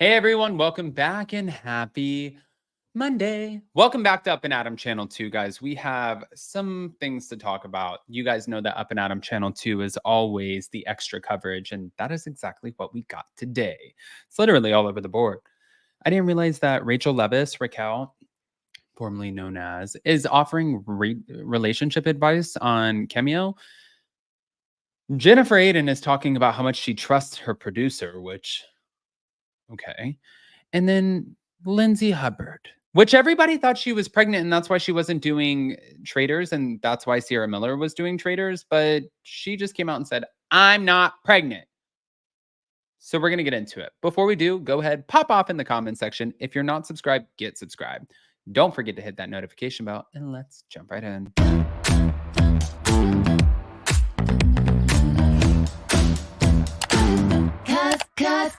Hey everyone, welcome back and happy Monday. Welcome back to Up and Adam Channel 2, guys. We have some things to talk about. You guys know that Up and Adam Channel 2 is always the extra coverage, and that is exactly what we got today. It's literally all over the board. I didn't realize that Raquel Leviss, Raquel, formerly known as, is offering relationship advice on Cameo. Jennifer Aiden is talking about how much she trusts her producer, which, okay. And then Lindsay Hubbard, which everybody thought she was pregnant, and that's why she wasn't doing Traders, and that's why Sierra Miller was doing Traders, but she just came out and said, I'm not pregnant. So we're going to get into it. Before we do, go ahead, pop off in the comment section. If you're not subscribed, get subscribed. Don't forget to hit that notification bell, and let's jump right in. Cause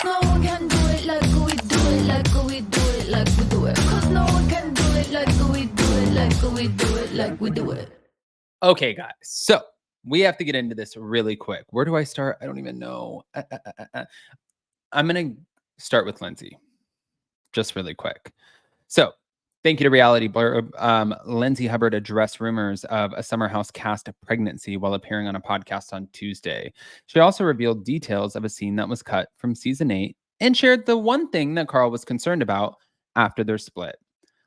no one can do it like we do it, like we do it, like we do it. Cause no one can do it like we do it, like we do it, like we do it. Okay, guys. So we have to get into this really quick. Where do I start? I don't even know. I'm going to start with Lindsay, just really quick. So thank you to Reality Blurb. Lindsay Hubbard addressed rumors of a Summer House cast pregnancy while appearing on a podcast on Tuesday. She also revealed details of a scene that was cut from season 8 and shared the one thing that Carl was concerned about after their split.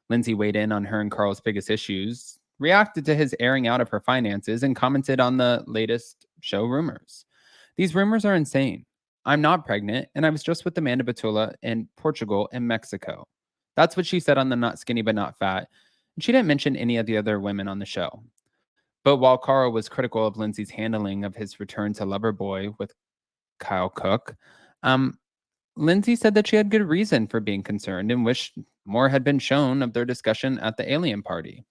Lindsay weighed in on her and Carl's biggest issues, reacted to his airing out of her finances, and commented on the latest show rumors. These rumors are insane. I'm not pregnant, and I was just with Amanda Batula in Portugal and Mexico. That's what she said on the Not Skinny But Not Fat. And she didn't mention any of the other women on the show. But while Carl was critical of Lindsay's handling of his return to Loverboy with Kyle Cook, Lindsay said that she had good reason for being concerned and wished more had been shown of their discussion at the alien party.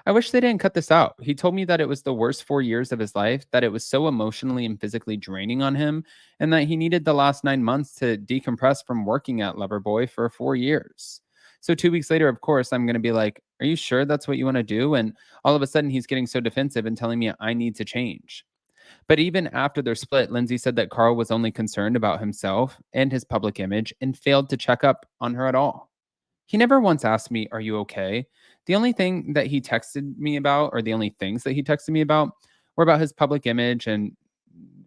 I wish they didn't cut this out. He told me that it was the worst 4 years of his life, that it was so emotionally and physically draining on him, and that he needed the last 9 months to decompress from working at Loverboy for 4 years. So 2 weeks later, of course, I'm going to be like, are you sure that's what you want to do? And all of a sudden, he's getting so defensive and telling me I need to change. But even after their split, Lindsay said that Carl was only concerned about himself and his public image and failed to check up on her at all. He never once asked me, are you okay? The only thing that he texted me about, or the only things that he texted me about, were about his public image and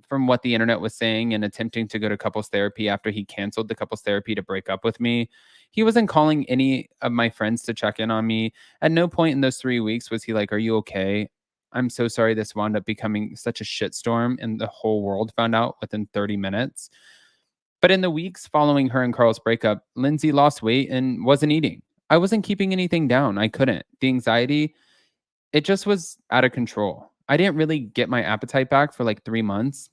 from what the internet was saying and attempting to go to couples therapy after he canceled the couples therapy to break up with me. He wasn't calling any of my friends to check in on me. At no point in those 3 weeks was he like, are you okay? I'm so sorry this wound up becoming such a shitstorm and the whole world found out within 30 minutes. But in the weeks following her and Carl's breakup, Lindsay lost weight and wasn't eating. I wasn't keeping anything down. I couldn't. The anxiety, it just was out of control. I didn't really get my appetite back for like 3 months.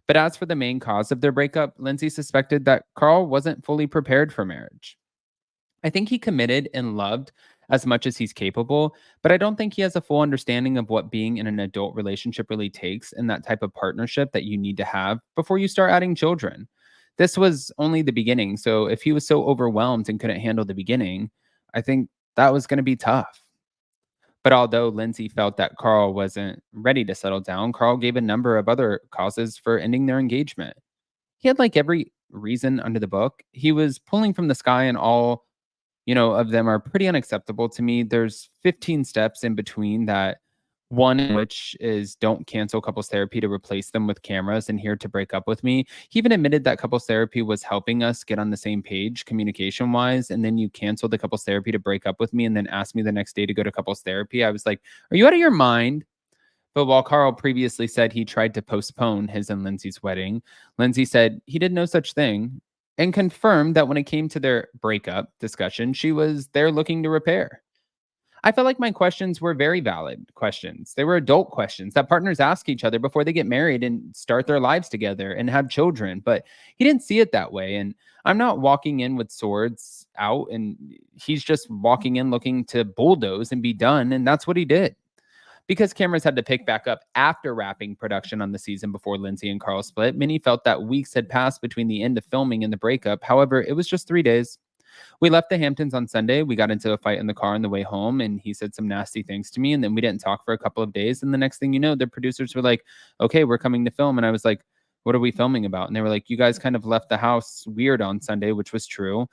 But as for the main cause of their breakup, Lindsay suspected that Carl wasn't fully prepared for marriage. I think he committed and loved as much as he's capable, but I don't think he has a full understanding of what being in an adult relationship really takes and that type of partnership that you need to have before you start adding children. This was only the beginning, so if he was so overwhelmed and couldn't handle the beginning, I think that was going to be tough. But although Lindsay felt that Carl wasn't ready to settle down, Carl gave a number of other causes for ending their engagement. He had like every reason under the book. He was pulling from the sky, and all, of them are pretty unacceptable to me. There's 15 steps in between that. One in which is don't cancel couples therapy to replace them with cameras and here to break up with me. He even admitted that couples therapy was helping us get on the same page communication wise. And then you canceled the couples therapy to break up with me and then asked me the next day to go to couples therapy. I was like, are you out of your mind? But while Carl previously said he tried to postpone his and Lindsay's wedding, Lindsay said he did no such thing and confirmed that when it came to their breakup discussion, she was there looking to repair. I felt like my questions were very valid questions. They were adult questions that partners ask each other before they get married and start their lives together and have children. But he didn't see it that way. And I'm not walking in with swords out, and he's just walking in looking to bulldoze and be done. And that's what he did. Because cameras had to pick back up after wrapping production on the season before Lindsay and Carl split, many felt that weeks had passed between the end of filming and the breakup. However, it was just 3 days. We left the Hamptons on Sunday. We got into a fight in the car on the way home, and he said some nasty things to me, and then we didn't talk for a couple of days. And the next thing you know, the producers were like, okay, we're coming to film. And I was like, What are we filming about? And they were like, you guys kind of left the house weird on Sunday, which was true.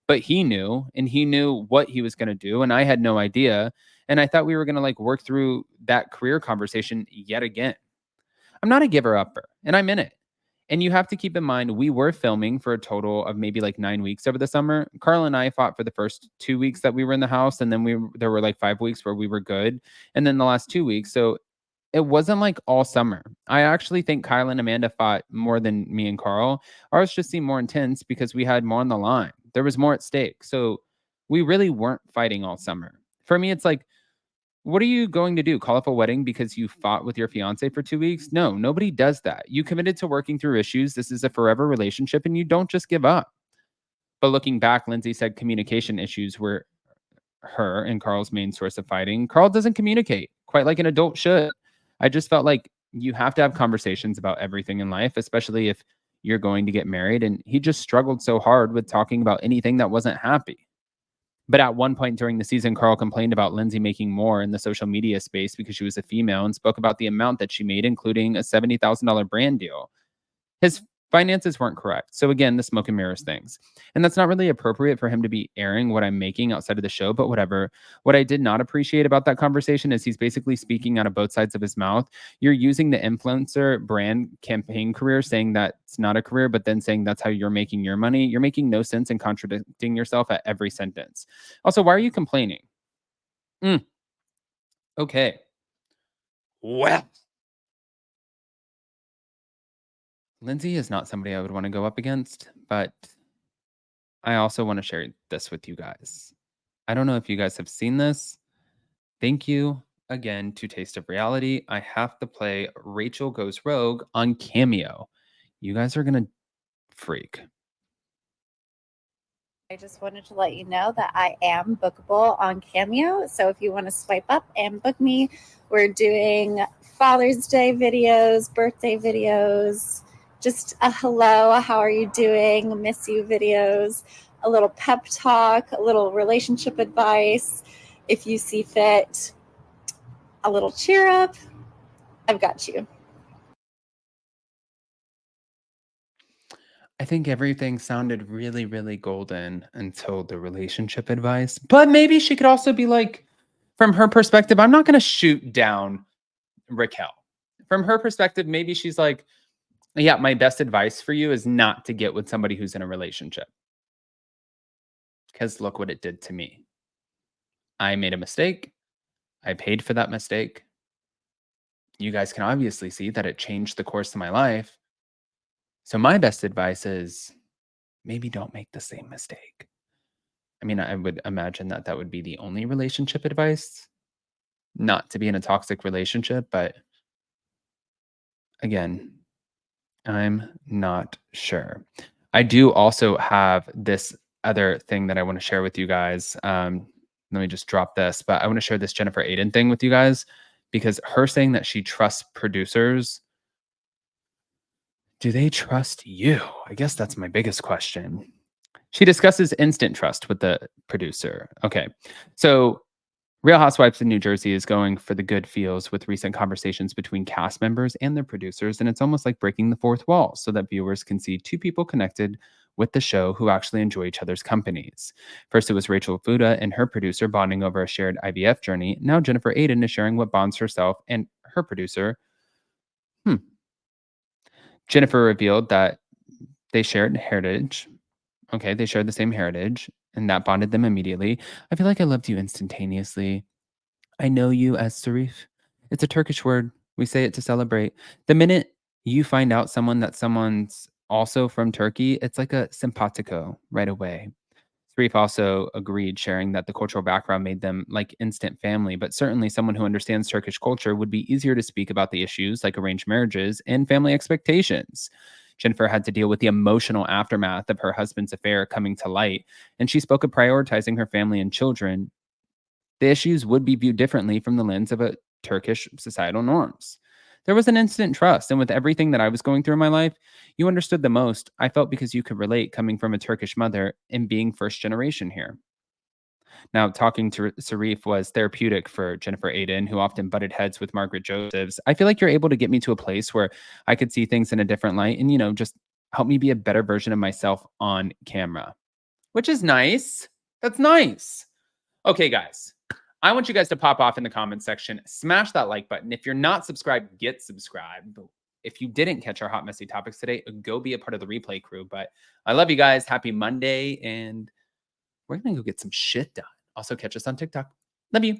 But he knew, and he knew what he was going to do. And I had no idea. And I thought we were going to like work through that career conversation yet again. I'm not a giver upper, and I'm in it. And you have to keep in mind, we were filming for a total of maybe like 9 weeks over the summer. Carl and I fought for the first 2 weeks that we were in the house. And then there were like 5 weeks where we were good. And then the last 2 weeks. So it wasn't like all summer. I actually think Kyle and Amanda fought more than me and Carl. Ours just seemed more intense because we had more on the line. There was more at stake. So we really weren't fighting all summer. For me, it's like, what are you going to do? Call off a wedding because you fought with your fiance for 2 weeks? No, nobody does that. You committed to working through issues. This is a forever relationship and you don't just give up. But looking back, Lindsay said communication issues were her and Carl's main source of fighting. Carl doesn't communicate quite like an adult should. I just felt like you have to have conversations about everything in life, especially if you're going to get married. And he just struggled so hard with talking about anything that wasn't happy. But at one point during the season, Carl complained about Lindsay making more in the social media space because she was a female and spoke about the amount that she made, including a $70,000 brand deal. His finances weren't correct. So again, the smoke and mirrors things. And that's not really appropriate for him to be airing what I'm making outside of the show, but whatever. What I did not appreciate about that conversation is he's basically speaking out of both sides of his mouth. You're using the influencer brand campaign career, saying that it's not a career, but then saying that's how you're making your money. You're making no sense and contradicting yourself at every sentence. Also, why are you complaining? Okay. Well, Lindsay is not somebody I would want to go up against, but I also want to share this with you guys. I don't know if you guys have seen this. Thank you again to Taste of Reality. I have to play Rachel Goes Rogue on Cameo. You guys are going to freak. I just wanted to let you know that I am bookable on Cameo. So if you want to swipe up and book me, we're doing Father's Day videos, birthday videos, just a hello, how are you doing, miss you videos, a little pep talk, a little relationship advice, if you see fit, a little cheer up. I've got you. I think everything sounded really, really golden until the relationship advice. But maybe she could also be like, from her perspective, I'm not going to shoot down Raquel. From her perspective, maybe she's like, yeah, my best advice for you is not to get with somebody who's in a relationship. Because look what it did to me. I made a mistake. I paid for that mistake. You guys can obviously see that it changed the course of my life. So my best advice is maybe don't make the same mistake. I mean, I would imagine that that would be the only relationship advice, not to be in a toxic relationship. But again, I'm not sure. I do also have this other thing that I want to share with you guys. Let me just drop this, but I want to share this Jennifer Aiden thing with you guys because her saying that she trusts producers. Do they trust you? I guess that's my biggest question. She discusses instant trust with the producer. Okay. So Real Housewives in New Jersey is going for the good feels with recent conversations between cast members and their producers. And it's almost like breaking the fourth wall so that viewers can see two people connected with the show who actually enjoy each other's companies. First, it was Rachel Fuda and her producer bonding over a shared IVF journey. Now Jennifer Aiden is sharing what bonds herself and her producer. Jennifer revealed that they shared heritage. Okay, they shared the same heritage, and that bonded them immediately. I feel like I loved you instantaneously. I know you as Sarif. It's a Turkish word. We say it to celebrate. The minute you find out someone's also from Turkey, it's like a simpatico right away. Sarif also agreed, sharing that the cultural background made them like instant family, but certainly someone who understands Turkish culture would be easier to speak about the issues like arranged marriages and family expectations. Jennifer had to deal with the emotional aftermath of her husband's affair coming to light, and she spoke of prioritizing her family and children. The issues would be viewed differently from the lens of a Turkish societal norms. There was an instant trust, and with everything that I was going through in my life, you understood the most. I felt because you could relate coming from a Turkish mother and being first generation here. Now, talking to Sarif was therapeutic for Jennifer Aiden, who often butted heads with Margaret Josephs. I feel like you're able to get me to a place where I could see things in a different light and, just help me be a better version of myself on camera, which is nice. That's nice. Okay, guys. I want you guys to pop off in the comment section, smash that like button. If you're not subscribed, get subscribed. If you didn't catch our hot, messy topics today, go be a part of the replay crew. But I love you guys. Happy Monday. And we're going to go get some shit done. Also, catch us on TikTok. Love you.